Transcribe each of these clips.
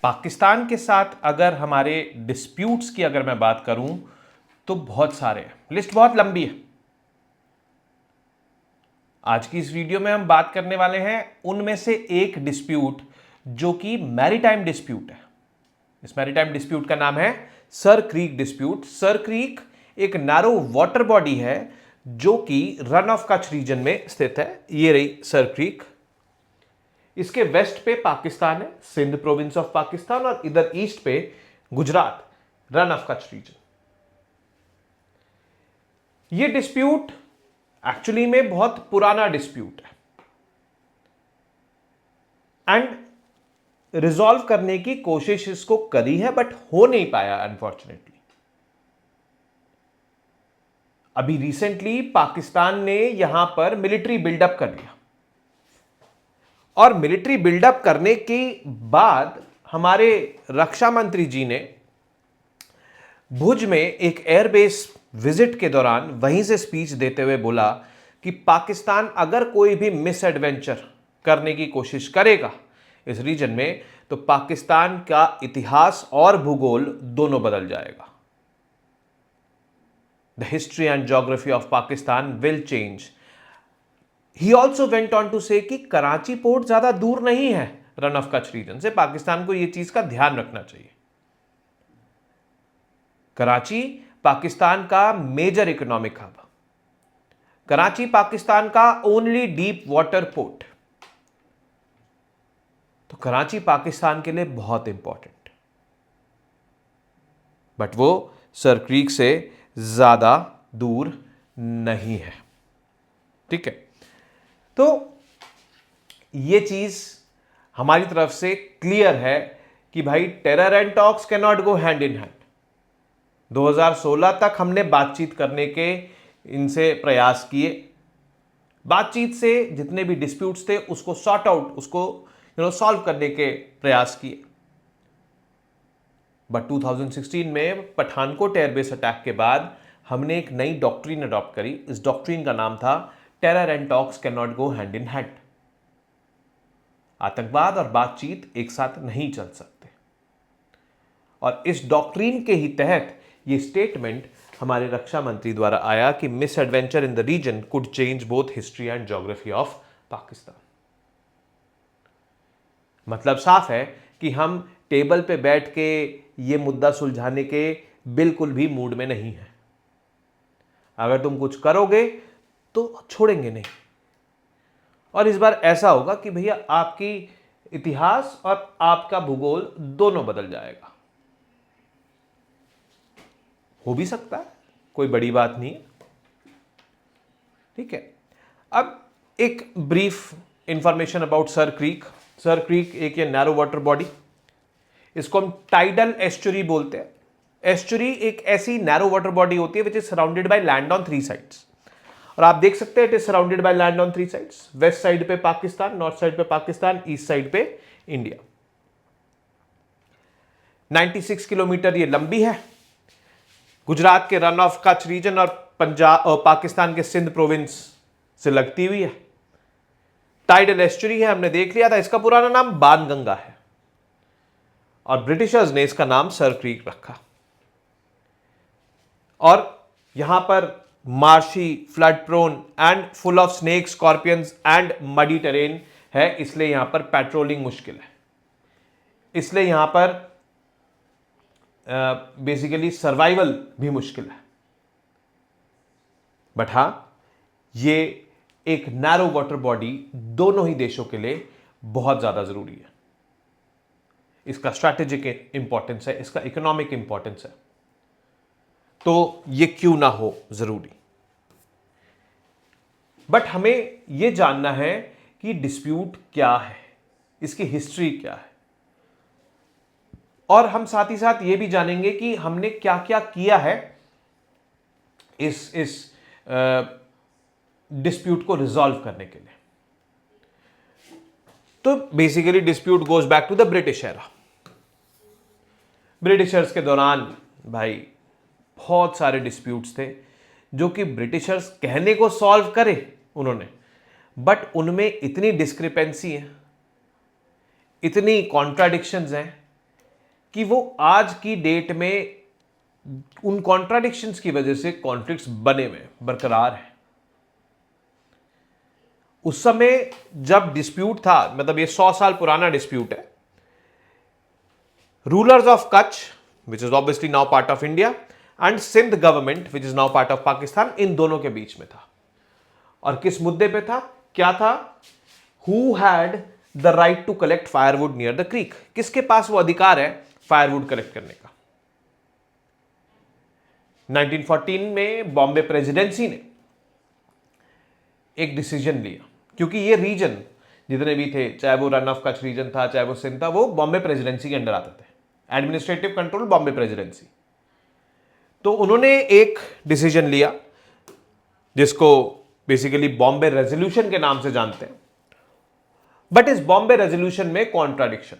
पाकिस्तान के साथ अगर हमारे डिस्प्यूट्स की अगर मैं बात करूं तो बहुत सारे हैं, लिस्ट बहुत लंबी है। आज की इस वीडियो में हम बात करने वाले हैं उनमें से एक डिस्प्यूट जो कि मैरीटाइम डिस्प्यूट है। इस मैरीटाइम डिस्प्यूट का नाम है sir creek dispute. Sir creek एक नैरो वाटर बॉडी है जो कि रन ऑफ कच्छ रीजन में स्थित है। ये रही सर क्रीक। इसके वेस्ट पे पाकिस्तान है, सिंध प्रोविंस ऑफ पाकिस्तान, और इधर ईस्ट पे Gujarat, run of Kutch region. ये डिस्प्यूट एक्चुअली में बहुत पुराना डिस्प्यूट है एंड रिजॉल्व करने की कोशिश इसको करी है बट हो नहीं पाया अनफॉर्चुनेटली। अभी रिसेंटली पाकिस्तान ने यहां पर मिलिट्री बिल्डअप कर लिया और मिलिट्री बिल्डअप करने के बाद हमारे रक्षा मंत्री जी ने भुज में एक एयरबेस विजिट के दौरान वहीं से स्पीच देते हुए बोला कि पाकिस्तान अगर कोई भी मिस एडवेंचर करने की कोशिश करेगा इस रीजन में तो पाकिस्तान का इतिहास और भूगोल दोनों बदल जाएगा। The history and geography of Pakistan will change. He also went on to say कि कराची पोर्ट ज्यादा दूर नहीं है रन ऑफ कच्छ रीजन से, पाकिस्तान को यह चीज का ध्यान रखना चाहिए। कराची पाकिस्तान का major economic hub, Karachi Pakistan का ओनली डीप वाटर पोर्ट, तो कराची पाकिस्तान के लिए बहुत इंपॉर्टेंट। बट वो सर क्रीक से ज्यादा दूर नहीं है, ठीक है। तो ये चीज हमारी तरफ से क्लियर है कि भाई terror and talks can not go hand in hand. 2016 तक हमने बातचीत करने के इनसे प्रयास किए, बातचीत से जितने भी डिस्प्यूट्स थे उसको सॉर्ट आउट, उसको सॉल्व करने के प्रयास किए। बट 2016 में पठानकोट एयरबेस अटैक के बाद हमने एक नई डॉक्ट्रिन अडॉप्ट करी। इस डॉक्ट्रिन का नाम था terror and talks can not go hand in hand. आतंकवाद और बातचीत एक साथ नहीं चल सकते, और इस डॉक्ट्रिन के ही तहत यह स्टेटमेंट हमारे रक्षा मंत्री द्वारा आया कि misadventure in the region could change both history and geography of Pakistan. मतलब साफ है कि हम टेबल पे बैठ के ये मुद्दा सुलझाने के बिल्कुल भी मूड में नहीं है। अगर तुम कुछ करोगे तो छोड़ेंगे नहीं, और इस बार ऐसा होगा कि भैया आपकी इतिहास और आपका भूगोल दोनों बदल जाएगा। हो भी सकता है, कोई बड़ी बात नहीं है, ठीक है। अब एक brief information about sir creek. Sir creek एक ये नैरो वाटर बॉडी, इसको हम टाइडल एस्चुरी बोलते हैं। एस्चुरी एक ऐसी नैरो वाटर बॉडी होती है which is surrounded by land on 3 sides, और आप देख सकते हैं it is surrounded by land on 3 sides. West side पे पाकिस्तान, नॉर्थ साइड पे पाकिस्तान, ईस्ट साइड पे इंडिया। 96 किलोमीटर ये लंबी है, गुजरात के रन ऑफ कच्छ रीजन और पंजाब और पाकिस्तान के सिंध प्रोविंस से लगती हुई है। टाइडल एस्चुरी है, हमने देख लिया था। इसका पुराना नाम बाणगंगा है और ब्रिटिशर्स ने इसका नाम सर क्रीक रखा। और यहां पर marshy, flood prone and full of snake, scorpions and muddy terrain है, इसलिए यहां पर पेट्रोलिंग मुश्किल है, इसलिए यहां पर बेसिकली सर्वाइवल भी मुश्किल है। बट हां, ये एक नैरो वाटर बॉडी दोनों ही देशों के लिए बहुत ज्यादा जरूरी है। इसका स्ट्रैटेजिक इंपॉर्टेंस है, इसका इकोनॉमिक इंपॉर्टेंस है, तो ये क्यों ना हो जरूरी। बट हमें यह जानना है कि डिस्प्यूट क्या है, इसकी हिस्ट्री क्या है, और हम साथ ही साथ यह भी जानेंगे कि हमने क्या क्या किया है इस डिस्प्यूट को रिजॉल्व करने के लिए। तो basically dispute goes back to the British era. Britishers के दौरान भाई बहुत सारे डिस्प्यूट्स थे जो कि ब्रिटिशर्स कहने को सॉल्व करे उन्होंने, बट उनमें इतनी डिस्क्रिपेंसी है, इतनी कॉन्ट्राडिक्शंस हैं कि वो आज की डेट में उन कॉन्ट्राडिक्शंस की वजह से कॉन्फ्लिक्ट्स बने हुए बरकरार है। उस समय जब डिस्प्यूट था, मतलब ये 100 साल पुराना डिस्प्यूट है, rulers of Kutch which is obviously now part of India and Sindh government which is now part of Pakistan, इन दोनों के बीच में था। और किस मुद्दे पे था, क्या था? Who had the right to collect firewood near the creek, किसके पास वो अधिकार है फायरवुड कलेक्ट करने का। 1914 में बॉम्बे प्रेसिडेंसी ने एक डिसीजन लिया, क्योंकि ये रीजन जितने भी थे, चाहे वो रन ऑफ कच्छ रीजन था, चाहे वो सिंध था, वो बॉम्बे प्रेसिडेंसी के अंडर आते थे। Administrative control Bombay presidency. तो उन्होंने एक डिसीजन लिया जिसको बेसिकली बॉम्बे रेजोल्यूशन के नाम से जानते हैं। बट इस बॉम्बे रेजोल्यूशन में कॉन्ट्राडिक्शन,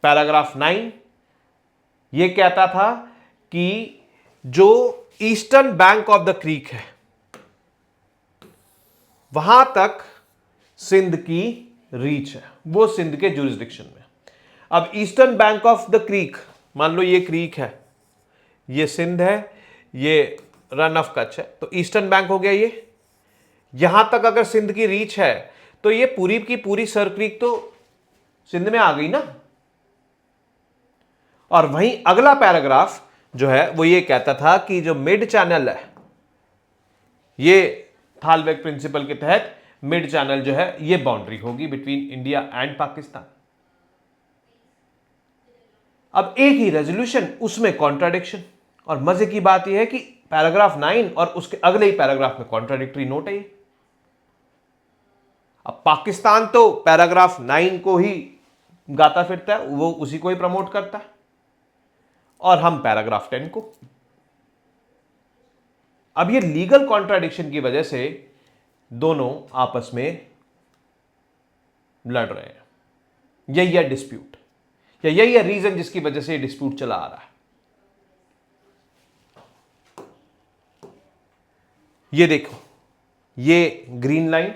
पैराग्राफ 9 ये कहता था कि जो eastern bank of the creek है वहां तक सिंध की रीच है, वो सिंध के जुरिस्डिक्शन में। अब eastern bank of the creek, मान लो ये क्रीक है, ये सिंध है, ये रन ऑफ कच्छ है, तो ईस्टर्न बैंक हो गया ये। यहां तक अगर सिंध की रीच है तो ये पूरी की पूरी सर क्रीक तो सिंध में आ गई ना। और वहीं अगला पैराग्राफ जो है वो ये कहता था कि जो मिड चैनल है, ये थालवेग प्रिंसिपल के तहत मिड चैनल जो है ये बाउंड्री होगी बिटवीन इंडिया एंड पाकिस्तान। अब एक ही रेजोल्यूशन, उसमें कॉन्ट्राडिक्शन। और मजे की बात यह है कि पैराग्राफ 9 और उसके अगले ही पैराग्राफ में कॉन्ट्राडिक्टरी नोट है ये। अब पाकिस्तान तो पैराग्राफ 9 को ही गाता फिरता है, वो उसी को ही प्रमोट करता है, और हम पैराग्राफ 10 को। अब ये लीगल कॉन्ट्राडिक्शन की वजह से दोनों आपस में लड़ रहे हैं। यही है डिस्प्यूट, या यही है रीजन जिसकी वजह से ये डिस्प्यूट चला आ रहा है। ये देखो, ये green line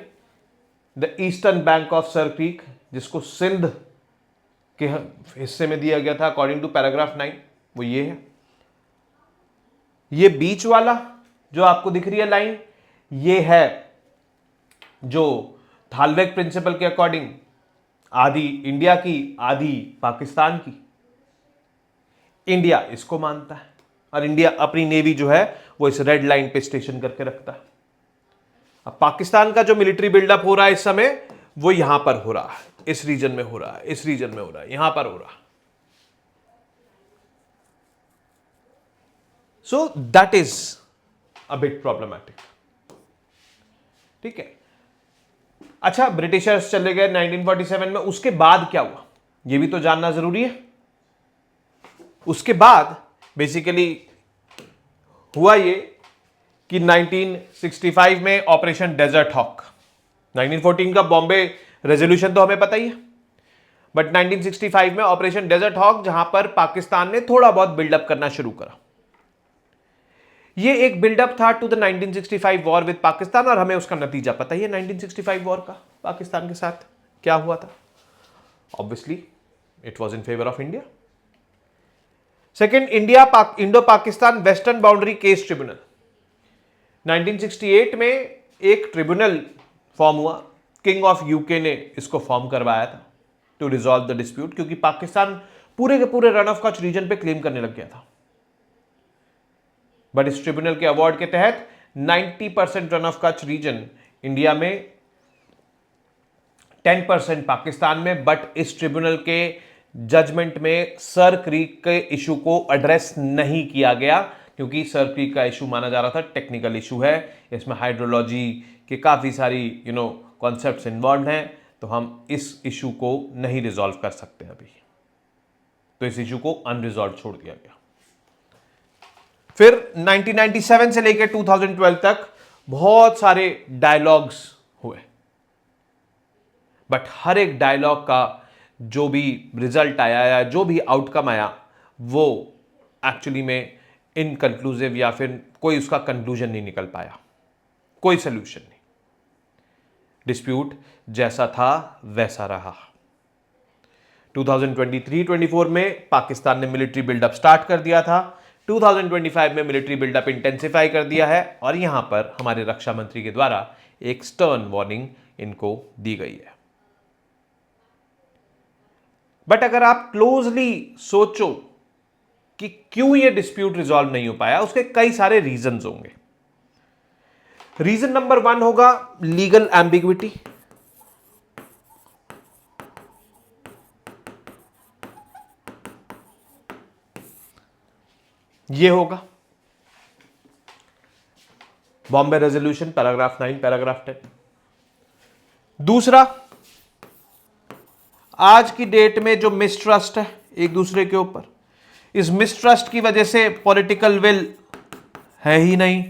the eastern bank of sir creek, जिसको सिंध के हिस्से में दिया गया था अकॉर्डिंग टू पैराग्राफ 9, वो ये है। ये बीच वाला जो आपको दिख रही है लाइन, ये है जो थालवेग प्रिंसिपल के अकॉर्डिंग आधी इंडिया की, आधी पाकिस्तान की। इंडिया इसको मानता है, और इंडिया अपनी नेवी जो है वो इस रेड लाइन पे स्टेशन करके रखता है। अब पाकिस्तान का जो मिलिट्री बिल्डअप हो रहा है इस समय, वो यहां पर हो रहा है, इस रीजन में हो रहा है, इस रीजन में हो रहा है, यहां पर हो रहा है। So that is a bit problematic. ठीक है, अच्छा, ब्रिटिशर्स चले गए 1947 में, उसके बाद क्या हुआ ये भी तो जानना जरूरी है। उसके बाद बेसिकली हुआ ये कि 1965 में ऑपरेशन डेजर्ट हॉक, 1914 का बॉम्बे रेजोल्यूशन तो हमें पता ही है, बट 1965 में ऑपरेशन डेजर्ट हॉक, जहां पर पाकिस्तान ने थोड़ा बहुत बिल्डअप करना शुरू करा। ये एक बिल्डअप था to the 1965 war with Pakistan, और हमें उसका नतीजा पता ही है 1965 वॉर का पाकिस्तान के साथ क्या हुआ था। Obviously it was in favour of India. Second, Indo Pakistan western boundary case tribunal, 1968 में एक ट्रिब्यूनल फॉर्म हुआ, किंग ऑफ यूके ने इसको फॉर्म करवाया था टू रिजॉल्व द डिस्प्यूट, क्योंकि पाकिस्तान पूरे के पूरे रन ऑफ कच्छ रीजन पे क्लेम करने लग गया था। बट इस ट्रिब्यूनल के अवार्ड के तहत 90% Rann of Kutch region India में, 10% पाकिस्तान में। बट इस ट्रिब्यूनल के जजमेंट में सर क्रीक के इशू को एड्रेस नहीं किया गया, क्योंकि सर क्रीक का इशू माना जा रहा था टेक्निकल इशू है, इसमें हाइड्रोलॉजी के काफी सारी कॉन्सेप्ट्स इन्वॉल्व हैं, तो हम इस इशू को नहीं रिजॉल्व कर सकते अभी, तो इस इशू को अनरिजॉल्व छोड़ दिया गया। फिर 1997 से लेकर 2012 तक बहुत सारे डायलॉग्स हुए, बट हर एक डायलॉग का जो भी रिजल्ट आया या जो भी आउटकम आया, वो एक्चुअली में इनकंक्लूसिव, या फिर कोई उसका कंक्लूजन नहीं निकल पाया, कोई सोल्यूशन नहीं। डिस्प्यूट जैसा था वैसा रहा। 2023-24 में पाकिस्तान ने मिलिट्री बिल्डअप स्टार्ट कर दिया था, 2025 में मिलिट्री बिल्डअप इंटेंसिफाई कर दिया है और यहां पर हमारे रक्षा मंत्री के द्वारा एक स्टर्न वार्निंग इनको दी गई है। बट अगर आप क्लोजली सोचो कि क्यों यह डिस्प्यूट रिजॉल्व नहीं हो पाया, उसके कई सारे रीजंस होंगे। रीजन नंबर 1 होगा लीगल एम्बिग्विटी। यह होगा बॉम्बे रेजोल्यूशन पैराग्राफ 9, पैराग्राफ 10। दूसरा, आज की डेट में जो मिसट्रस्ट है एक दूसरे के ऊपर, इस मिसट्रस्ट की वजह से पॉलिटिकल विल है ही नहीं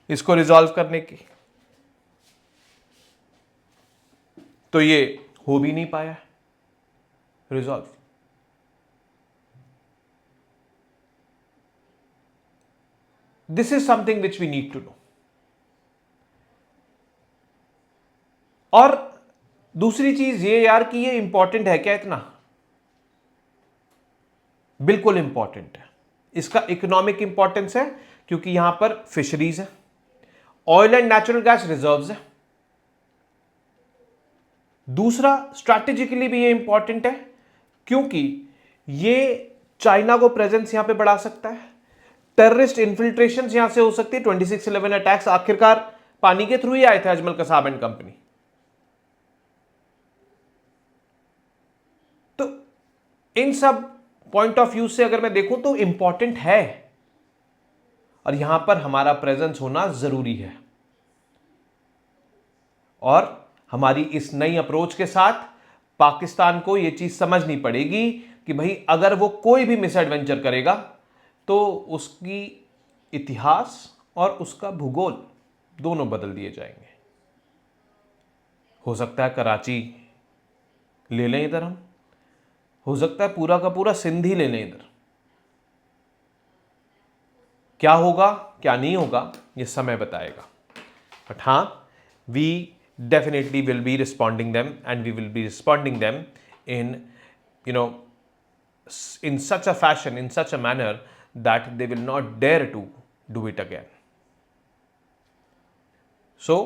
इसको रिजॉल्व करने की, तो ये हो भी नहीं पाया resolve. This is something which we need to know. और दूसरी चीज ये यार कि ये इंपॉर्टेंट है क्या इतना? बिल्कुल इंपॉर्टेंट है। इसका इकोनॉमिक इंपॉर्टेंस है क्योंकि यहां पर फिशरीज है, oil and natural gas reserves है। दूसरा, स्ट्रैटेजिकली भी ये इंपॉर्टेंट है क्योंकि ये चाइना को प्रेजेंस यहां पे बढ़ा सकता है, टेररिस्ट इन्फिल्ट्रेशन यहां से हो सकती है। 26/11 अटैक्स आखिरकार पानी के थ्रू ही आए थे, अजमल कसाब एंड कंपनी। तो इन सब पॉइंट ऑफ व्यू से अगर मैं देखूं तो इंपॉर्टेंट है और यहां पर हमारा प्रेजेंस होना जरूरी है। और हमारी इस नई अप्रोच के साथ पाकिस्तान को यह चीज समझनी पड़ेगी कि भाई अगर वो कोई भी मिसएडवेंचर करेगा तो उसकी इतिहास और उसका भूगोल दोनों बदल दिए जाएंगे। हो सकता है कराची ले लें इधर, हम हो सकता है पूरा का पूरा सिंध ही ले लें इधर। क्या होगा क्या नहीं होगा ये समय बताएगा। बट हाँ, we definitely will be responding them and we will be responding them in in such a fashion, in such a manner that they will not dare to do it again. So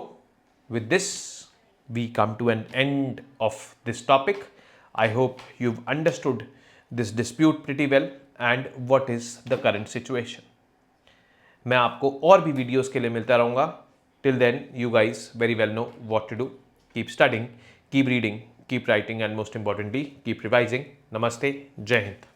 with this we come to an end of this topic. I hope you've understood this dispute pretty well and what is the current situation. मैं आपको और भी videos के लिए मिलता रहूंगा। Till then, you guys very well know what to do. Keep studying, keep reading, keep writing, and most importantly, keep revising. Namaste, Jai Hind.